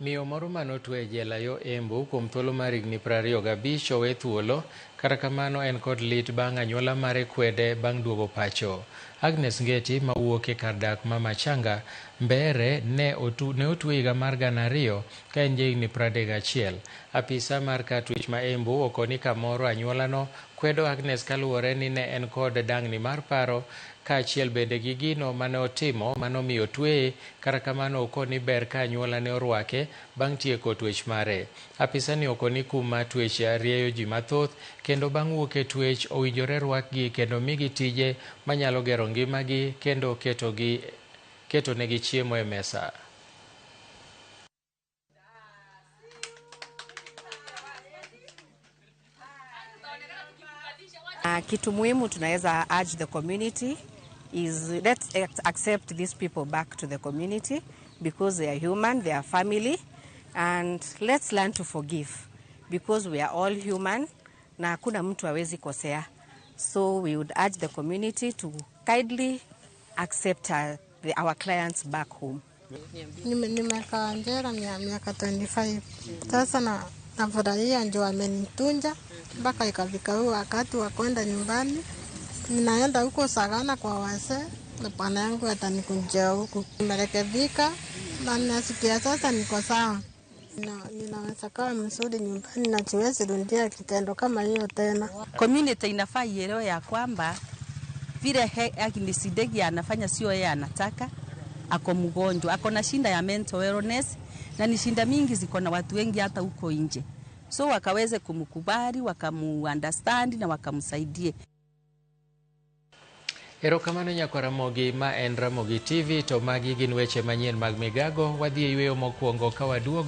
Miyo moro manotwe e jela yo Embu kuom thuolo mar higni 25 owe thuolo, kata kamano en kod lit bang' anyuola mare kwede bang' duogo pacho. Agnes Ngeti mawuok e kar dak ma Machanga, Mbeere ne otwe higa mar 2000 ka en jahigni 31. Apisa mar kar twech ma Embu okoni kamoro anyuolano kwedo Agnes kaluwore ni ne en kod dang'ni mar paro kaachiel bende gi gino mane otimo manomiyo tweye, kata kamano okoni ber ka anyuola ne orwake bang' tieko twech mare. Apisa ni okoni kum ma twech rieyo ji mathoth, kendo bang' wuok e twech owinjore rwakgi kendo migi tije manyalo gero ngimagi kendo keto negi chiemo e mesa. Kitu muhimu tunaweza urge the community is let's accept these people back to the community because they are human, they are family, and let's learn to forgive because we are all human na hakuna mtu hawezi kosea. So we would urge the community to kindly accept our clients back home. Nimekaa jela miaka 25. Sasa nafurahia ndio amenitunja mpaka ikafika huu wakati wa kwenda nyumbani. Ninaenda huko Sagana kwa wazee na bwana yangu atanikujia huku. Nimerekebika na nasikia sasa niko sawa. Ninaweza kaa mzuri nyumbani na siwezi rudia kitendo kama hiyo tena. Community inafaa ielewe ya kwamba vile Agnes Ndegi anafanya sio yeye anataka. Ako mgonjwa, ako na shinda ya mental illness na ni shinda mingi ziko na watu wengi hata huko nje. So wakaweze kumkubali, wakamu-understand na wakamsaidie. Erokamano nyakaramogi ma en Ramogi TV, to magi gin weche manyien mag migago. Wadhi e yweyo mokwongo ka waduogo.